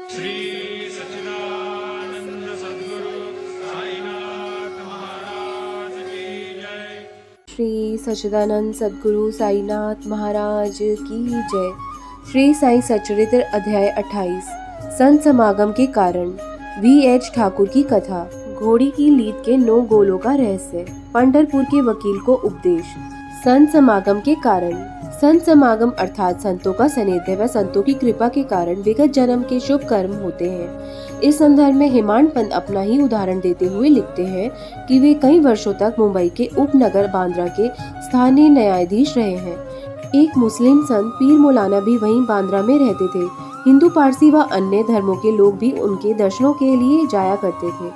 श्री सच्चिदानंद सद्गुरु साईनाथ महाराज की जय। श्री सच्चिदानंद सद्गुरु साईनाथ महाराज की जय। श्री साई सच्चरित्र अध्याय 28 संत समागम के कारण। V.H. ठाकुर की कथा। घोड़ी की लीद के 9 गोलों का रहस्य। पंढरपुर के वकील को उपदेश। संत समागम के कारण। संत समागम अर्थात संतों का सानिध्य व संतों की कृपा के कारण विगत जन्म के शुभ कर्म होते हैं। इस संदर्भ में हिमांड पंत अपना ही उदाहरण देते हुए लिखते हैं कि वे कई वर्षों तक मुंबई के उपनगर बांद्रा के स्थानीय न्यायाधीश रहे हैं। एक मुस्लिम संत पीर मौलाना भी वहीं बांद्रा में रहते थे। हिंदू, पारसी व अन्य धर्मों के लोग भी उनके दर्शनों के लिए जाया करते थे।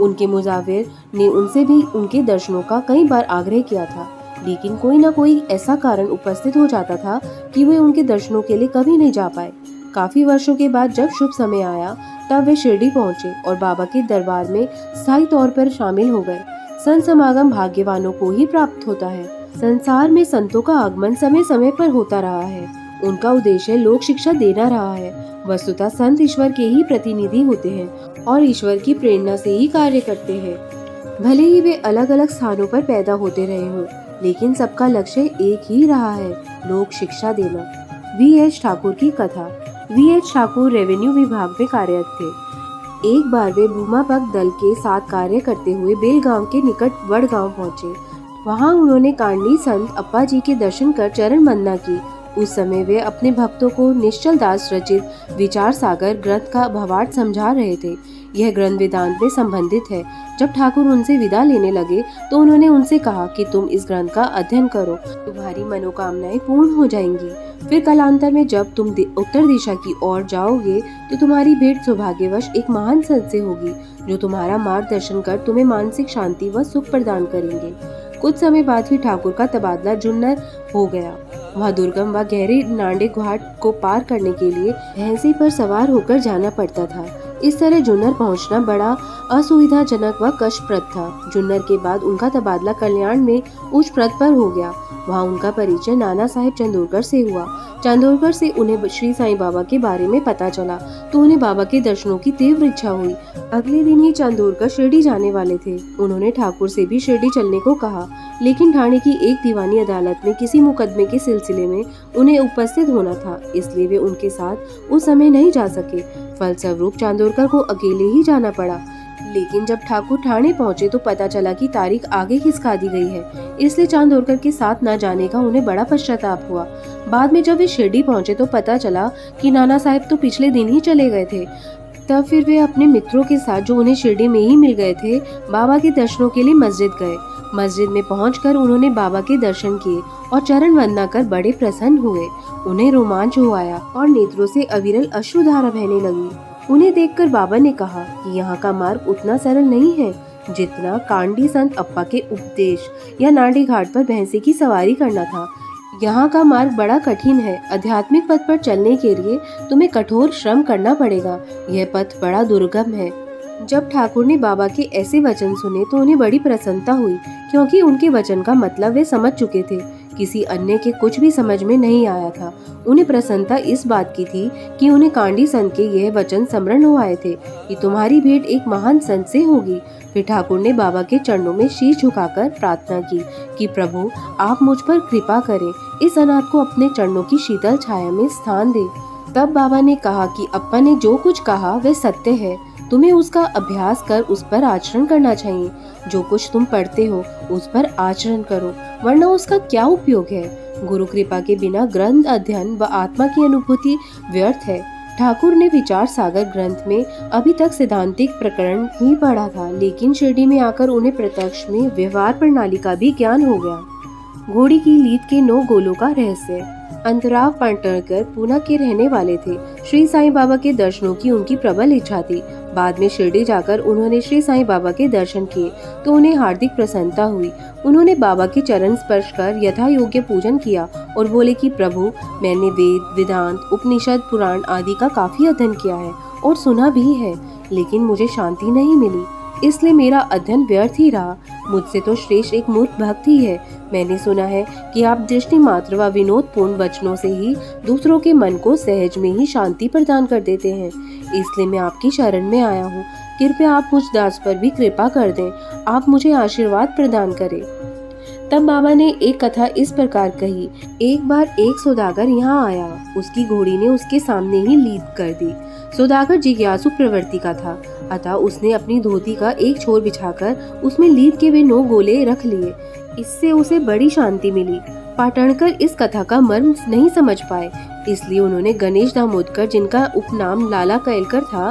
उनके मुजाविर ने उनसे भी उनके दर्शनों का कई बार आग्रह किया था, लेकिन कोई न कोई ऐसा कारण उपस्थित हो जाता था कि वे उनके दर्शनों के लिए कभी नहीं जा पाए। काफी वर्षों के बाद जब शुभ समय आया तब वे शिरडी पहुंचे और बाबा के दरबार में स्थायी तौर पर शामिल हो गए। संत समागम भाग्यवानों को ही प्राप्त होता है। संसार में संतों का आगमन समय समय पर होता रहा है। उनका उद्देश्य लोक शिक्षा देना रहा है। वस्तुतः संत ईश्वर के ही प्रतिनिधि होते हैं और ईश्वर की प्रेरणा से ही कार्य करते हैं। भले ही वे अलग अलग स्थानों पर पैदा होते रहे हों, लेकिन सबका लक्ष्य एक ही रहा है, लोक शिक्षा देना। V.H. ठाकुर की कथा। V.H. ठाकुर रेवेन्यू विभाग में कार्यरत थे। एक बार वे भूमापक दल के साथ कार्य करते हुए बेलगांव के निकट वडगांव पहुंचे। वहां उन्होंने कांडी संत अप्पा जी के दर्शन कर चरण वंदना की। उस समय वे अपने भक्तों को निश्चल दास रचित विचार सागर ग्रंथ का भावार्थ समझा रहे थे। यह ग्रंथ वेदांत में संबंधित है। जब ठाकुर उनसे विदा लेने लगे तो उन्होंने उनसे कहा कि तुम इस ग्रंथ का अध्ययन करो, तुम्हारी मनोकामनाएं पूर्ण हो जाएंगी। फिर कालांतर में जब तुम उत्तर दिशा की ओर जाओगे तो तुम्हारी भेंट सौभाग्यवश एक महान संत से होगी, जो तुम्हारा मार्गदर्शन कर तुम्हें मानसिक शांति व सुख प्रदान करेंगे। कुछ समय बाद ही ठाकुर का तबादला जुन्नर हो गया। वहाँ दुर्गम व गहरे नांडे घाट को पार करने के लिए भैंसे पर सवार होकर जाना पड़ता था। इस तरह जुन्नर पहुंचना बड़ा असुविधाजनक व कष्टप्रद था। जुन्नर के बाद उनका तबादला कल्याण में उच्च पद पर हो गया। वहाँ उनका परिचय नाना साहेब चंदोरकर से हुआ। चंदोरकर से उन्हें श्री साईं बाबा के बारे में पता चला तो उन्हें बाबा के दर्शनों की तीव्र इच्छा हुई। अगले दिन ही चंदोरकर शिरडी जाने वाले थे। उन्होंने ठाकुर से भी शिरडी चलने को कहा, लेकिन ठाणे की एक दीवानी अदालत में किसी मुकदमे के सिलसिले में उन्हें उपस्थित होना था, इसलिए वे उनके साथ उस समय नहीं जा सके। फलस्वरूप चंदोरकर को अकेले ही जाना पड़ा। लेकिन जब ठाकुर ठाणे पहुंचे तो पता चला कि तारीख आगे खिसका दी गई है, इसलिए चंदोरकर के साथ न जाने का उन्हें बड़ा पश्चाताप हुआ। बाद में जब वे शिरडी पहुंचे तो पता चला कि नाना साहब तो पिछले दिन ही चले गए थे। तब फिर वे अपने मित्रों के साथ, जो उन्हें शिरडी में ही मिल गए थे, बाबा के दर्शनों के लिए मस्जिद गए। मस्जिद में पहुंचकर उन्होंने बाबा के दर्शन किए और चरण वंदना कर बड़े प्रसन्न हुए। उन्हें रोमांच हो आया और नेत्रों से अविरल अश्रुधारा बहने लगी। उन्हें देखकर बाबा ने कहा कि यहाँ का मार्ग उतना सरल नहीं है जितना कांडी संत अप्पा के उपदेश या नांडी घाट पर भैंसे की सवारी करना था। यहाँ का मार्ग बड़ा कठिन है। आध्यात्मिक पथ पर चलने के लिए तुम्हें कठोर श्रम करना पड़ेगा। यह पथ बड़ा दुर्गम है। जब ठाकुर ने बाबा के ऐसे वचन सुने तो उन्हें बड़ी प्रसन्नता हुई, क्योंकि उनके वचन का मतलब वे समझ चुके थे। किसी अन्य के कुछ भी समझ में नहीं आया था। उन्हें प्रसन्नता इस बात की थी कि उन्हें कांडी संत के यह वचन स्मरण हो आए थे कि तुम्हारी भेंट एक महान संत से होगी। फिर ठाकुर ने बाबा के चरणों में शीश झुकाकर प्रार्थना की कि प्रभु, आप मुझ पर कृपा करें, इस अनाथ को अपने चरणों की शीतल छाया में स्थान दे। तब बाबा ने कहा कि अप्पा ने जो कुछ कहा वह सत्य है। तुम्हें उसका अभ्यास कर उस पर आचरण करना चाहिए। जो कुछ तुम पढ़ते हो उस पर आचरण करो, वरना उसका क्या उपयोग है। गुरु कृपा के बिना ग्रंथ अध्ययन व आत्मा की अनुभूति व्यर्थ है। ठाकुर ने विचार सागर ग्रंथ में अभी तक सिद्धांतिक प्रकरण ही पढ़ा था, लेकिन शिरडी में आकर उन्हें प्रत्यक्ष में व्यवहार प्रणाली का भी ज्ञान हो गया। घोड़ी की लीद के 9 गोलों का रहस्य। अंतराव पाटणकर पूना के रहने वाले थे। श्री साईं बाबा के दर्शनों की उनकी प्रबल इच्छा थी। बाद में शिरडी जाकर उन्होंने श्री साईं बाबा के दर्शन किए तो उन्हें हार्दिक प्रसन्नता हुई। उन्होंने बाबा के चरण स्पर्श कर यथा योग्य पूजन किया और बोले कि प्रभु, मैंने वेद, वेदांत, उपनिषद, पुराण आदि का काफी अध्ययन किया है और सुना भी है, लेकिन मुझे शांति नहीं मिली। इसलिए मेरा अध्ययन व्यर्थ ही रहा। मुझसे तो श्रेष्ठ एक मूर्ख भक्त ही है। मैंने सुना है कि आप दृष्टि मात्र व विनोदपूर्ण वचनों से ही दूसरों के मन को सहज में ही शांति प्रदान कर देते हैं। इसलिए मैं आपकी शरण में आया हूँ। कृपया आप मुझ दास पर भी कृपा कर दें। आप मुझे आशीर्वाद प्रदान करें। तब बाबा ने एक कथा इस प्रकार कही। एक बार एक सौदागर यहाँ आया। उसकी घोड़ी ने उसके सामने ही लीद कर दी। सौदागर जिज्ञासु प्रवृत्ति का था, अतः उसने अपनी धोती का एक छोर बिछाकर उसमें लीद के वे 9 गोले रख लिए। इससे उसे बड़ी शांति मिली। पाटणकर इस कथा का मर्म नहीं समझ पाए, इसलिए उन्होंने गणेश दामोदकर, जिनका उपनाम लाला कैलकर था,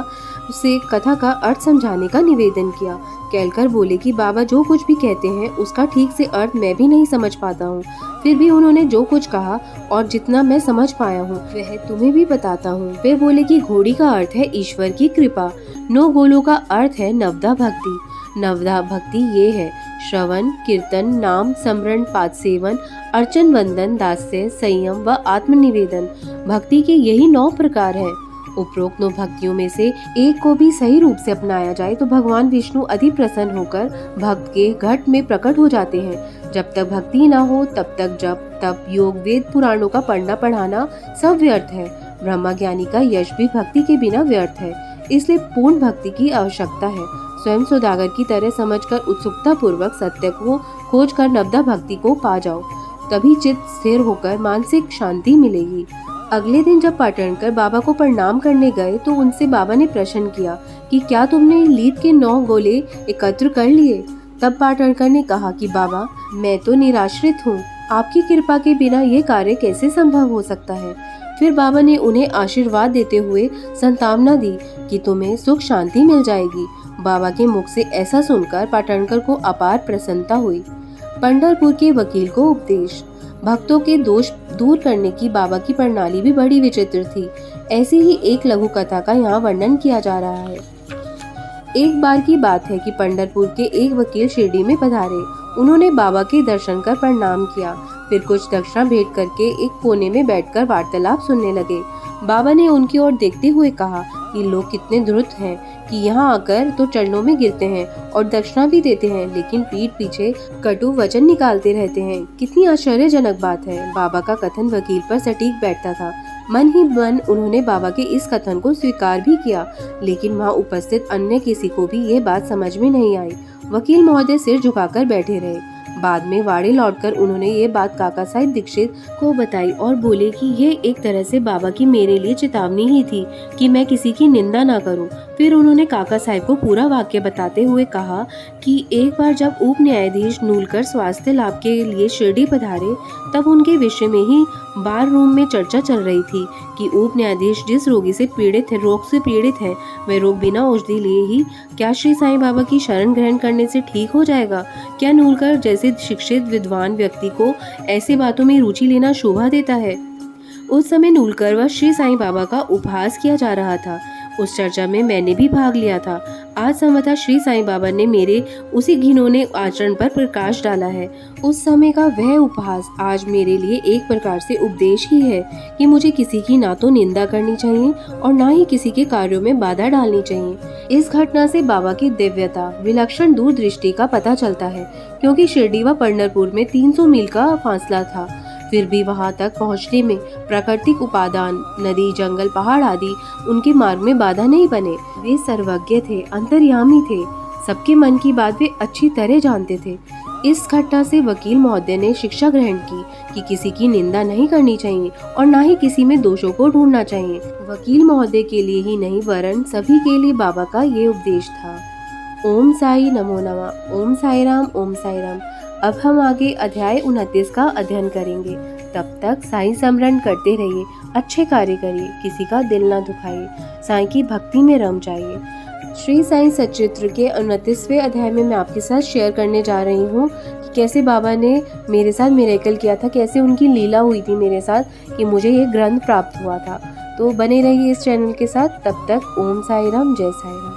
उसे कथा का अर्थ समझाने का निवेदन किया। कैलकर बोले कि बाबा जो कुछ भी कहते हैं उसका ठीक से अर्थ मैं भी नहीं समझ पाता हूँ। फिर भी उन्होंने जो कुछ कहा और जितना मैं समझ पाया हूँ वह तुम्हें भी बताता हूँ। वे बोले कि घोड़ी का अर्थ है ईश्वर की कृपा, 9 गोलों का अर्थ है नवदा भक्ति। नवदा भक्ति ये है: श्रवण, कीर्तन, नाम स्मरण, पाद सेवन, अर्चन, वंदन, दास्य, संयम व आत्मनिवेदन। भक्ति के यही 9 प्रकार हैं। उपरोक्त 9 भक्तियों में से एक को भी सही रूप से अपनाया जाए तो भगवान विष्णु अति प्रसन्न होकर भक्त के घट में प्रकट हो जाते हैं। जब तक भक्ति न हो तब तक जप, तप, योग, वेद पुराणों का पढ़ना पढ़ाना सब व्यर्थ है। ब्रह्मा ज्ञानी का यश भी भक्ति के बिना व्यर्थ है। इसलिए पूर्ण भक्ति की आवश्यकता है। स्वयं सौदागर की तरह समझकर उत्सुकता पूर्वक सत्य को खोज कर नवदा भक्ति को पा जाओ, तभी चित्त स्थिर होकर मानसिक शांति मिलेगी। अगले दिन जब पाटणकर बाबा को प्रणाम करने गए तो उनसे बाबा ने प्रश्न किया कि क्या तुमने लीद के 9 गोले एकत्र कर लिए? तब पाटणकर ने कहा कि बाबा, मैं तो निराश्रित हूँ, आपकी कृपा के बिना ये कार्य कैसे संभव हो सकता है? फिर बाबा ने उन्हें आशीर्वाद देते हुए संतावना दी कि तुम्हें सुख शांति मिल जाएगी। बाबा के मुख से ऐसा सुनकर पाटणकर को अपार प्रसन्नता हुई। पंढरपुर के वकील को उपदेश। भक्तों के दोष दूर करने की बाबा की प्रणाली भी बड़ी विचित्र थी। ऐसी ही एक लघु कथा का यहाँ वर्णन किया जा रहा है। एक बार की बात है कि पंढरपुर के एक वकील शिरडी में पधारे। उन्होंने बाबा के दर्शन कर प्रणाम किया, फिर कुछ दक्षिणा भेंट करके एक कोने में बैठकर वार्तालाप सुनने लगे। बाबा ने उनकी ओर देखते हुए कहा कि लोग कितने धूर्त हैं कि यहाँ आकर तो चरणों में गिरते हैं और दक्षिणा भी देते हैं, लेकिन पीठ पीछे कटु वचन निकालते रहते हैं। कितनी आश्चर्यजनक बात है। बाबा का कथन वकील पर सटीक बैठता था। मन ही मन उन्होंने बाबा के इस कथन को स्वीकार भी किया, लेकिन वहाँ उपस्थित अन्य किसी को भी ये बात समझ में नहीं आई। वकील महोदय सिर झुकाकर बैठे रहे। बाद में वाड़े लौटकर उन्होंने ये बात काका साहिब दीक्षित को बताई और बोले कि ये एक तरह से बाबा की मेरे लिए चेतावनी ही थी कि मैं किसी की निंदा ना करूं। फिर उन्होंने काका साहिब को पूरा वाक्य बताते हुए कहा कि एक बार जब उप न्यायाधीश नूलकर स्वास्थ्य लाभ के लिए शिरडी पधारे, तब उनके विषय में ही बार रूम में चर्चा चल रही थी कि उप न्यायाधीश जिस रोग से पीड़ित है वह रोग बिना औषधि लिए ही क्या श्री साईं बाबा की शरण ग्रहण करने से ठीक हो जाएगा? क्या नूलकर जैसे शिक्षित विद्वान व्यक्ति को ऐसी बातों में रुचि लेना शोभा देता है? उस समय नूलकर व श्री साईं बाबा का उपहास किया जा रहा था। उस चर्चा में मैंने भी भाग लिया था। आज संवता श्री साईं बाबा ने मेरे उसी घिनौने आचरण पर प्रकाश डाला है। उस समय का वह उपहास आज मेरे लिए एक प्रकार से उपदेश ही है कि मुझे किसी की ना तो निंदा करनी चाहिए और ना ही किसी के कार्यों में बाधा डालनी चाहिए। इस घटना से बाबा की दिव्यता, विलक्षण दूरदृष्टि का पता चलता है, क्योंकि शिरडी व पंढरपुर में 300 मील का फासला था। फिर भी वहां तक पहुंचने में प्राकृतिक उपादान, नदी, जंगल, पहाड़ आदि उनके मार्ग में बाधा नहीं बने। वे सर्वज्ञ थे, अंतर्यामी थे, सबके मन की बात वे अच्छी तरह जानते थे। इस घटना से वकील महोदय ने शिक्षा ग्रहण की कि किसी की निंदा नहीं करनी चाहिए और ना ही किसी में दोषों को ढूंढना चाहिए। वकील महोदय के लिए ही नहीं वरन सभी के लिए बाबा का ये उपदेश था। ओम साई नमो नमः। ओम साई राम। ओम साई राम। अब हम आगे अध्याय 29 का अध्ययन करेंगे। तब तक साईं स्मरण करते रहिए, अच्छे कार्य करिए, किसी का दिल ना दुखाइए, साईं की भक्ति में रम जाइए। श्री साईं सच्चित्र के 29वें अध्याय में मैं आपके साथ शेयर करने जा रही हूँ कि कैसे बाबा ने मेरे साथ मिरेकल किया था, कैसे उनकी लीला हुई थी मेरे साथ कि मुझे ये ग्रंथ प्राप्त हुआ था। तो बने रहिए इस चैनल के साथ। तब तक ओम साई राम, जय साई राम।